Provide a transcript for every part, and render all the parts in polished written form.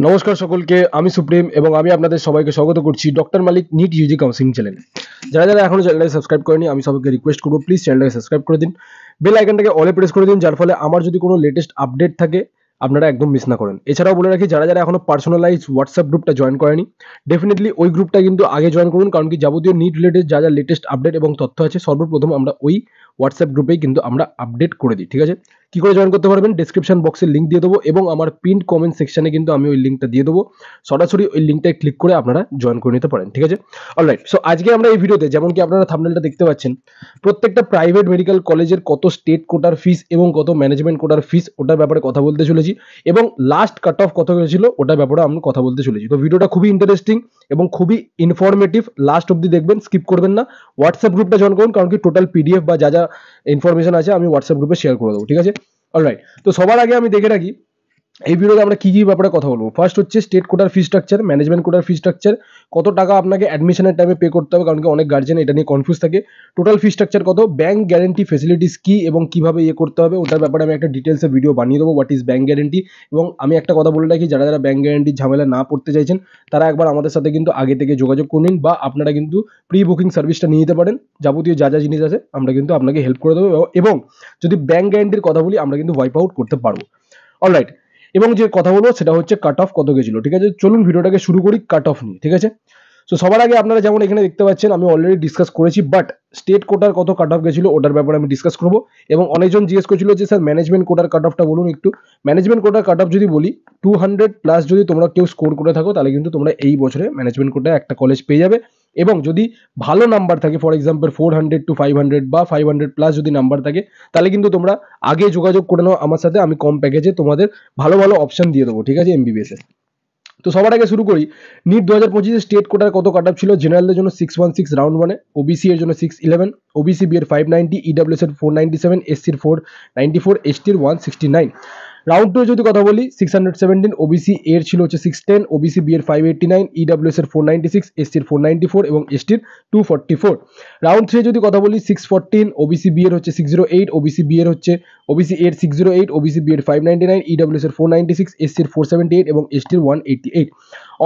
নমস্কার সকলকে, আমি সুপ্রিম এবং আমি আপনাদের সবাইকে স্বাগত করছি ডক্টর মালিক নিট ইউজি কাউন্সিলিং চ্যানেলে। যারা যারা এখনো চ্যানেলটাকে সাবস্ক্রাইব করেনি, আমি সবাইকে রিকোয়েস্ট করবো প্লিজ চ্যানেলটাকে সাবস্ক্রাইব করে দিন, বেল আইকনটাকে অলে প্রেস করে দিন, যার ফলে আমার যদি কোনো লেটেস্ট আপডেট থাকে আপনারা একদম মিস না করেন। এছাড়াও বলে রাখি, যারা যারা এখনো পার্সোনালাইজ হোয়াটসঅ্যাপ গ্রুপটা জয়েন করেনি, ডেফিনেটলি ওই গ্রুপটা কিন্তু আগে জয়েন করুন, কারণ কি যাবতীয় নিট রিলেটেড যা যা লেটেস্ট আপডেট এবং তথ্য আছে সর্বপ্রথম আমরা ওই হোয়াটসঅ্যাপ গ্রুপেই কিন্তু আমরা আপডেট করে দিই। ঠিক আছে, কি করে জয়েন করতে পারবেন, ডেসক্রিপশন বক্সে লিঙ্ক দিয়ে দেবো এবং আমার পিন কমেন্ট সেকশনে কিন্তু আমি ওই লিঙ্কটা দিয়ে দেবো, সরাসরি ওই লিঙ্কটায় ক্লিক করে আপনারা জয়েন করে নিতে পারেন। ঠিক আছে, অলরাইট। সো আজকে আমরা এই ভিডিওতে, যেমন কি আপনারা থাম্বনেলটা দেখতে পাচ্ছেন, প্রত্যেকটা প্রাইভেট মেডিকেল কলেজের কত স্টেট কোটার ফিস এবং কত ম্যানেজমেন্ট কোটার ফিস ওটার ব্যাপারে কথা বলতে চলেছি, এবং লাস্ট কাট অফ কত হয়েছিল ওটার ব্যাপারে আমি কথা বলতে চলেছি। তো ভিডিওটা খুবই ইন্টারেস্টিং এবং খুবই ইনফরমেটিভ, লাস্ট অব্দি দেখবেন, স্কিপ করবেন না। হোয়াটসঅ্যাপ গ্রুপটা জয়েন করুন, কারণ কি টোটাল পিডিএফ বা যা যা ইনফরমেশন আছে আমি হোয়াটসঅ্যাপ গ্রুপে শেয়ার করে দেবো। ঠিক আছে, অলরাইট। তো সবার আগে আমি দেখে রাখি এই ভিডিওতে আমরা কি কি ব্যাপারে কথা বলবো। ফার্স্ট হচ্ছে স্টেট কোটার ফি স্ট্রাকচার, ম্যানেজমেন্ট কোটার ফি স্ট্রাকচার, কত টাকা আপনাকে অ্যাডমিশনের টাইমে পে করতে হবে, কারণ কি অনেক গার্জেন এটা নিয়ে কনফিউজ থাকে। টোটাল ফি স্ট্রাকচার কত, ব্যাংক গ্যারেন্টি ফেসিলিটিস কি এবং কিভাবে করতে হবে ওটার ব্যাপারে আমি একটা ডিটেলসে ভিডিও বানিয়ে দেবো, হোয়াট ইজ ব্যাংক গ্যারেন্টি। এবং আমি একটা কথা বলে রাখি, যারা যারা ব্যাংক গ্যারেন্টির ঝামেলা না পড়তে চাইছেন তারা একবার আমাদের সাথে কিন্তু আগে থেকে যোগাযোগ করে নিন, বা আপনারা কিন্তু প্রি বুকিং সার্ভিসটা নিয়ে নিতে পারেন। যাবতীয় যা যা জিনিস আছে আমরা কিন্তু আপনাকে হেল্প করে দেবো, এবং যদি ব্যাংক গ্যারেন্টির কথা বলি আমরা কিন্তু ওয়াইপ আউট করতে পারবো। অলরাইট, এবং যে কথা বলবো সেটা হচ্ছে কাট অফ কত গেছিল। ঠিক আছে, চলুন ভিডিওটাকে শুরু করি কাট অফ নিয়ে। ঠিক আছে, তো সবার আগে আপনারা যেমন এখানে দেখতে পাচ্ছেন আমি অলরেডি ডিসকাস করেছি, বাট স্টেট কোটার কত কাট অফ গেছিল ওটার ব্যাপারে আমি ডিসকাস করবো। এবং অনেকজন জিজ্ঞেস করছিল যে স্যার ম্যানেজমেন্ট কোটার কাট অফটা বলুন একটু। ম্যানেজমেন্ট কোটার কাট অফ যদি বলি, 200+ যদি তোমরা কেউ স্কোর করে থাকো তাহলে কিন্তু তোমরা এই বছরে ম্যানেজমেন্ট কোটায় একটা কলেজ পেয়ে যাবে। এবং যদি ভালো নাম্বার থাকে, ফর এক্সাম্পল 400 to 500 বা 500+ যদি নাম্বার থাকে, তাহলে কিন্তু তোমরা আগে যোগাযোগ করে নাও আমার সাথে, আমি কম প্যাকেজে তোমাদের ভালো ভালো অপশন দিয়ে দেবো। ঠিক আছে, এমবিবিএস এর। তো সবার আগে শুরু করি, নিট 2025 স্টেট কোটার কত কাট অফ ছিল। জেনারেলদের জন্য 616 রাউন্ড 1, ওবিসি এর জন্য 611, ওবিসি বি এর 590, ইডব্লিউএস এর 497, এসসির 494, এসটির 169। রাউন্ড 2 যদি কথা বলি, 617, ওবিসি এর ছিল হচ্ছে 610, ওবিসি বি এর 589, ইডব্লিউএস এর 496, এসসির 494 এবং এসটির 244। রাউন্ড 3 যদি কথা বলি, 614, ওবিসি বি এর হচ্ছে 608, ওবিসি বি এর হচ্ছে ওবিসি এর 608, ওবিসি বি এর 599, ইডব্লিউএস এর 496, এসসির 478 এবং এসটির 188।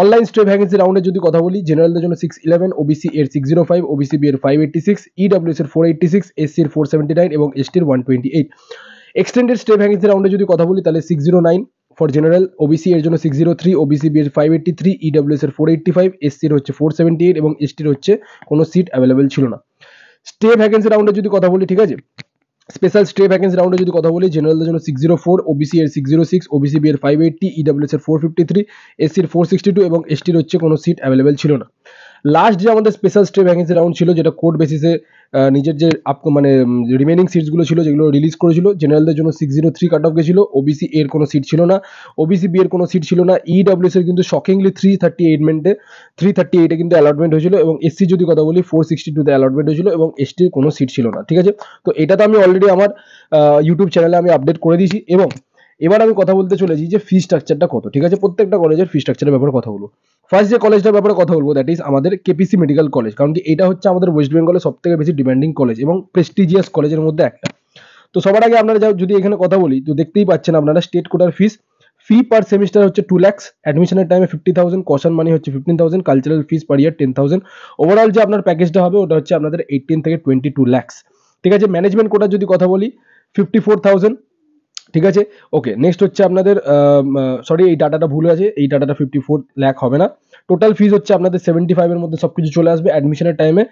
অনলাইন স্টে ভ্যাকেন্সি রাউন্ডে যদি কথা বলি, জেনারেলদের জন্য 611, ওবিসি এর 605, ওবিসি বি এর 586, ইডব্লিউএস এর 486, এসসির 479 এবং এসটির 128। এক্সটেন্ডেড স্টে ভ্যাকেন্সি রাউন্ডে যদি কথা বলি তাহলে 609 ফর জেনারেল, ওবিসি এর জন্য 603, ওবিসি বি এর 583, ইডব্লিউএস এর 485, এসসির হচ্ছে 478 এবং এসটির হচ্ছে কোনো সিট অ্যাভেলেবেল ছিল না। স্টে ভ্যাকেন্সি রাউন্ডে যদি কথা বলি, ঠিক আছে, স্পেশাল স্টে ভ্যাকেন্সি রাউন্ডে যদি কথা বলি, জেনারেলদের জন্য 604, ওবিসি এর 606, ওবিসি বি এর 580, ইডব্লিউএস এর 453, এসসির 462 এবং এসটির হচ্ছে কোনো সিট অ্যাভেলেবেল ছিল না। লাস্ট যে আমাদের স্পেশাল স্টে ভ্যাকেন্সি রাউন্ড ছিল, যেটা কোড বেসিসে নিজের যে মানে রিমেনিং সিটসগুলো ছিল যেগুলো রিলিজ করেছিল, জেনারেলদের জন্য 603 কাট অফ গেছিল, ওবিসি এর কোনো সিট ছিল না, ওবিসি বি এর কোনো সিট ছিল না, ইডব্লিউএস এর কিন্তু শকিংলি 338 কিন্তু অ্যালটমেন্ট হয়েছিল, এবং এসসি যদি কথা বলি 462 অ্যালটমেন্ট হয়েছিল, এবং এসটির কোনো সিট ছিল না। ঠিক আছে, তো এটা তো আমি অলরেডি আমার ইউটিউব চ্যানেলে আমি আপডেট করে দিয়েছি। এবং এবার আমি কথা বলতে চলেছি যে ফি স্ট্রাকচারটা কত। ঠিক আছে, প্রত্যেকটা কলেজের ফি স্ট্রাকচারের ব্যাপারে কথা বলবো। ফার্স্ট যে কলেজটার ব্যাপারে কথা বলবো দ্যাট ইজ আমাদের কেপিসি মেডিকেল কলেজ, কারণ কি এটা হচ্ছে আমাদের ওয়েস্ট বেঙ্গলের সব থেকে বেশি ডিমান্ডিং কলেজ এবং প্রেস্টিজিয়াস কলেজের মধ্যে একটা। তো সবার আগে আপনারা যদি এখানে কথা বলি, তো দেখতেই পাচ্ছেন আপনারা স্টেট কোটার ফি পার সেমিস্টার হচ্ছে 2 lakhs, অ্যাডমিশনের টাইমে 50,000, কশন মানি হচ্ছে 15,000, কালচারাল ফিস পার ইয়ার 10,000। ওভারঅল যে আপনার প্যাকেজটা হবে ওটা হচ্ছে আপনাদের 18 থেকে 22 lakhs। ঠিক আছে, ম্যানেজমেন্ট কোটার যদি কথা বলি 54,000। ঠিক আছে, ওকে, নেক্সট হচ্ছে আপনাদের সরি এই ডাটাটা ভুল আছে, এই ডাটাটা 54 লাখ হবে না। টোটাল ফিজ হচ্ছে আপনাদের 75 এর মধ্যে সবকিছু চলে আসবে। অ্যাডমিশনের টাইমে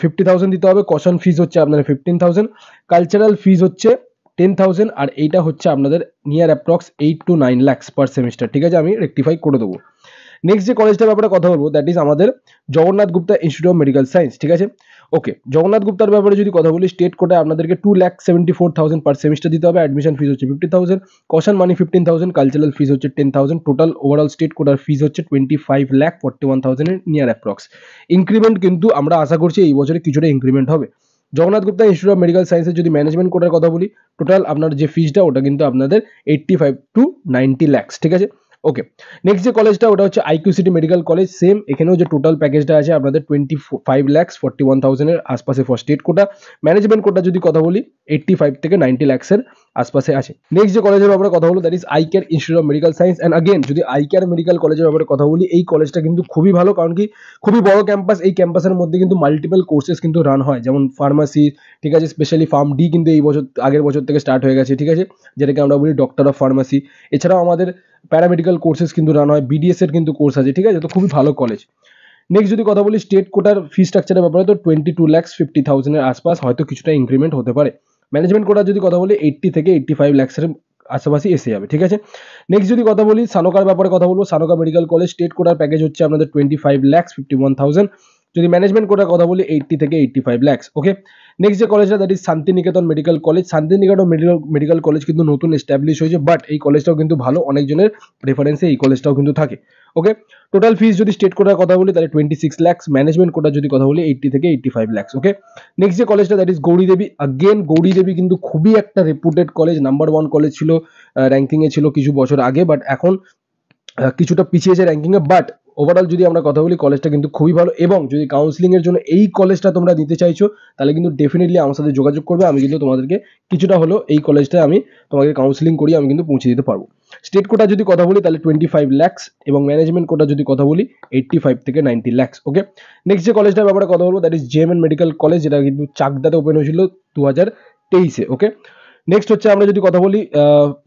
50,000 দিতে হবে, কশন ফিজ হচ্ছে আপনাদের 15,000, কালচারাল ফিজ হচ্ছে 10,000, আর এইটা হচ্ছে আপনাদের near approx 8 to 9 lakhs per semester. ঠিক আছে, আমি রেকটিফাই করে দেবো। নেক্সট যে কলেজটার ব্যাপারে কথা বলবো দ্যাট ইজ আমাদের Jagannath Gupta institute of medical science. ঠিক আছে, ওকে, জগন্নাথ গুপ্তার ব্যাপারে যদি কথা বলি, স্টেট কোটায় আপনাদেরকে 2,74,000 পার সেমিস্টার দিতে হবে, অ্যাডমিশন ফিজ হচ্ছে 50,000, কশন মানি 15,000, কালচারাল ফিজ হচ্ছে 10,000, টোটাল ওভারঅল স্টেট কোটার ফিজ হচ্ছে 25,41,000 এর নিয়ার অ্যাপ্রক্স। ইনক্রিমেন্ট কিন্তু আমরা আশা করছি এই বছরে কিছুটা ইনক্রিমেন্ট হবে। Jagannath Gupta institute of medical সায়েন্সের যদি ম্যানেজমেন্ট কোটার কথা বলি, টোটাল আপনার যে ফিজটা ওটা কিন্তু আপনাদের 85 to 90 lakhs। ঠিক আছে, ওকে, নেক্সট যে কলেজটা ওটা হচ্ছে IQ city medical college. Same এখানেও যে টোটাল প্যাকেজটা আছে আপনাদের 25,41,000 এর আশপাশে for state quota. Management quota যদি কথা বলি 85 থেকে 90 lakhs এর আশপাশে আছে। নেক্সট যে কলেজের ব্যাপারে কথা বলবো that is eye care institute of medical science. And again যদি আই কেয়ার মেডিকেল কলেজের ব্যাপারে কথা বলি, এই কলেজটা কিন্তু খুবই ভালো, কারণ কি খুবই বড় ক্যাম্পাস। এই ক্যাম্পাসের মধ্যে কিন্তু মাল্টিপল কোর্সেস কিন্তু রান হয়, যেমন ফার্মাসি, ঠিক আছে, স্পেশালি ফার্ম ডি কিন্তু এই বছর আগের বছর থেকে স্টার্ট হয়ে গেছে, ঠিক আছে, যেটাকে আমরা বলি ডক্টর অফ ফার্মাসি। এছাড়াও আমাদের প্যারামেডিক্যাল কোর্সেস কিন্তু রান হয়, বিডিএস এর কিন্তু কোর্স আছে, ঠিক আছে, তো খুবই ভালো কলেজ। নেক্সট যদি কথা বলি স্টেট কোটার ফি স্ট্রাকচারের ব্যাপারে, তো 22,50,000 এর আশপাশ, হয়তো কিছুটা ইনক্রিমেন্ট হতে পারে। ম্যানেজমেন্ট কোটার যদি কথা বলি 80 থেকে 85 lakhs এর আশেপাশে এসে যাবে, ঠিক আছে। নেক্সট যদি কথা বলি সানোকার ব্যাপারে কথা বলবো, সানোকা মেডিকেল কলেজ স্টেট কোটার প্যাকেজ হচ্ছে আপনাদের 25,51,000। যদি ম্যানেজমেন্ট কোটার কথা বলি 80 থেকে 85 lakhs। ওকে, নেক্সট যে কলেজটা that is Shantiniketan medical college. Shantiniketan medical college কিন্তু নতুন এস্টাবলিশ হয়েছে, বাট এই কলেজটাও কিন্তু ভালো, অনেকজনের রেফারেন্সে এই কলেজটাও কিন্তু থাকে। ওকে, টোটাল ফিস যদি স্টেট কোটার কথা বলি তাহলে 26 lakhs, ম্যানেজমেন্ট কোটার যদি কথা বলি 80 থেকে 85 lakhs। ওকে, নেক্সট যে কলেজটা that is Gauri Devi. Again Gauri Devi কিন্তু খুবই একটা রেপুটেড কলেজ, নাম্বার 1 কলেজ ছিল, র্যাঙ্কিং এ ছিল কিছু বছর আগে, বাট এখন কিছুটা পিছিয়েছে র্যাঙ্কিং এ। বাট ওভারঅল যদি আমরা কথা বলি কলেজটা কিন্তু খুবই ভালো, এবং যদি কাউন্সিলিং এর জন্য এই কলেজটা তোমরা নিতে চাইছো তাহলে কিন্তু ডেফিনেটলি আমার সাথে যোগাযোগ করবে। আমি কিন্তু তোমাদেরকে কিছুটা হলো এই কলেজটায় আমি তোমাকে কাউন্সিলিং করি আমি কিন্তু পৌঁছে দিতে পারবো। স্টেট কোটা যদি কথা বলি তাহলে 25 lakhs, এবং ম্যানেজমেন্ট কোটা যদি কথা বলি 85 থেকে 90 lakhs। ওকে, নেক্সট যে কলেজটার ব্যাপারে কথা বলবো দ্যাট ইজ জেএমএন মেডিকেল কলেজ, যেটা কিন্তু চাকদাতে ওপেন হয়েছিল 2023-এ। ওকে, নেক্সট হচ্ছে আমরা যদি কথা বলি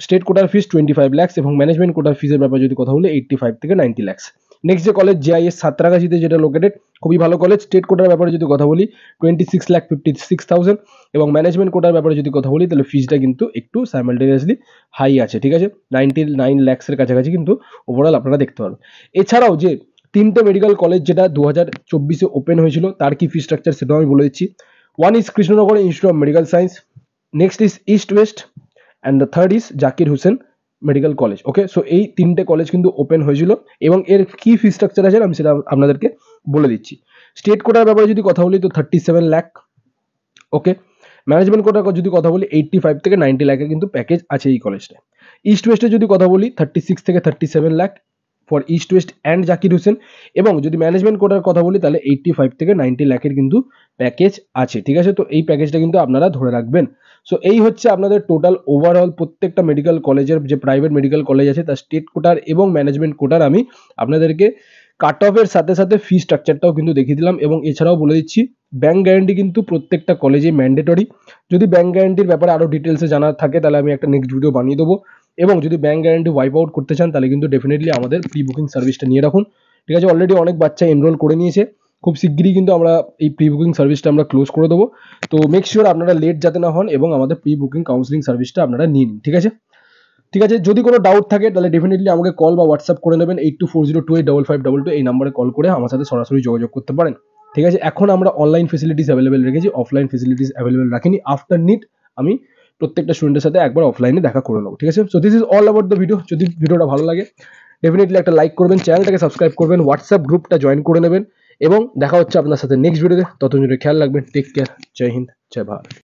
স্টেট কোটার ফিস 25 lakhs, এবং ম্যানেজমেন্ট কোটার ফিসের ব্যাপারে যদি কথা বলি 85 থেকে 90 lakhs। নেক্সট যে কলেজ জেআইএস সাঁতরাগাছিতে যেটা লোকেটেড, খুবই ভালো কলেজ। স্টেট কোটার ব্যাপারে যদি কথা বলি 26,56,000, এবং ম্যানেজমেন্ট কোটার ব্যাপারে যদি কথা বলি তাহলে ফিসটা কিন্তু একটু সাইমালটেনিয়াসলি হাই আছে, ঠিক আছে, 99 lakhs এর কাছাকাছি কিন্তু ওভারঅল আপনারা দেখতে পারবেন। এছাড়াও যে তিনটে মেডিকেল কলেজ যেটা 2024-এ ওপেন হয়েছিল তার কি ফি স্ট্রাকচার সেটাও আমি বলে দিচ্ছি। One is Krishnanagar institute of medical science, next is east West, and the third is Zakir Hussain medical college. Okay, so এই তিনটে কলেজ কিন্তু ওপেন হয়েছিল, এবং এর কি ফি স্ট্রাকচার আছে আমি সেটা আপনাদেরকে বলে দিচ্ছি। স্টেট কোটার ব্যাপারে যদি কথা বলি তো 37 লাখ। ওকে, ম্যানেজমেন্ট কোটার যদি কথা বলি 85 থেকে 90 লাখের কিন্তু প্যাকেজ আছে এই কলেজটা। ইস্ট ওয়েস্টে যদি কথা বলি 36 থেকে 37 lakh for east West and Zakir Hossain, এবং যদি ম্যানেজমেন্ট কোটার কথা বলি তাহলে 85 থেকে 90 লাখের কিন্তু প্যাকেজ আছে, ঠিক আছে। তো এই প্যাকেজটা কিন্তু আপনারা ধরে রাখবেন। সো এই হচ্ছে আপনাদের টোটাল ওভারঅল প্রত্যেকটা মেডিকেল কলেজের যে প্রাইভেট মেডিকেল কলেজ আছে তার স্টেট কোটার এবং ম্যানেজমেন্ট কোটার আমি আপনাদেরকে কাট অফের সাথে সাথে ফি স্ট্রাকচারটাও কিন্তু দেখিয়ে দিলাম, এবং এছাড়াও বলে দিচ্ছি ব্যাংক গ্যারান্টি কিন্তু প্রত্যেকটা কলেজে ম্যান্ডেটরি। যদি ব্যাংক গ্যারান্টির ব্যাপারে আরও ডিটেলসে জানার থাকে তাহলে আমি একটা নেক্সট ভিডিও বানিয়ে দেবো, এবং যদি ব্যাংক গ্যারান্টি ওয়াইপ আউট করতে চান তাহলে কিন্তু ডেফিনেটলি আমাদের প্রি বুকিং সার্ভিসটা নিয়ে রাখুন, ঠিক আছে। অলরেডি অনেক বাচ্চা এনরোল করে নিয়েছে, খুব শিগগিরই কিন্তু আমরা এই প্রি বুকিং সার্ভিসটা আমরা ক্লোজ করে দেবো। তো মেক শিওর আপনারা লেট যাতে না হন, এবং আমাদের প্রি বুকিং কাউন্সিলিং সার্ভিসটা আপনারা নিন, ঠিক আছে। ঠিক আছে, যদি কোনো ডাউট থাকে তাহলে ডেফিনেটলি আমাকে কল বা হোয়াটসঅ্যাপ করে নেবেন 8240285522 এই নাম্বারে কল করে আমার সাথে সরাসরি যোগাযোগ করতে পারেন, ঠিক আছে। এখন আমরা অনলাইন ফেসিলিটিস অ্যাভেলেবেল রেখেছি, অফলাইন ফেসিলিটিস অ্যাভেলেবেল রাখিনি। আফটার নিট আমি প্রত্যেকটা স্টুডেন্টের সাথে একবার অফলাইনে দেখা করে নেবো, ঠিক আছে। So this is all about the video. যদি ভিডিওটা ভালো লাগে ডেফিনেটলি একটা লাইক করবেন, চ্যানেলটাকে সাবস্ক্রাইব করবেন, হোয়াটসঅ্যাপ গ্রুপটা জয়েন করে নেবেন, এবং দেখা হচ্ছে আপনার সাথে নেক্সট ভিডিওতে। ততদিন খেয়াল রাখবেন। Take care. জয় হিন্দ, জয় ভারত।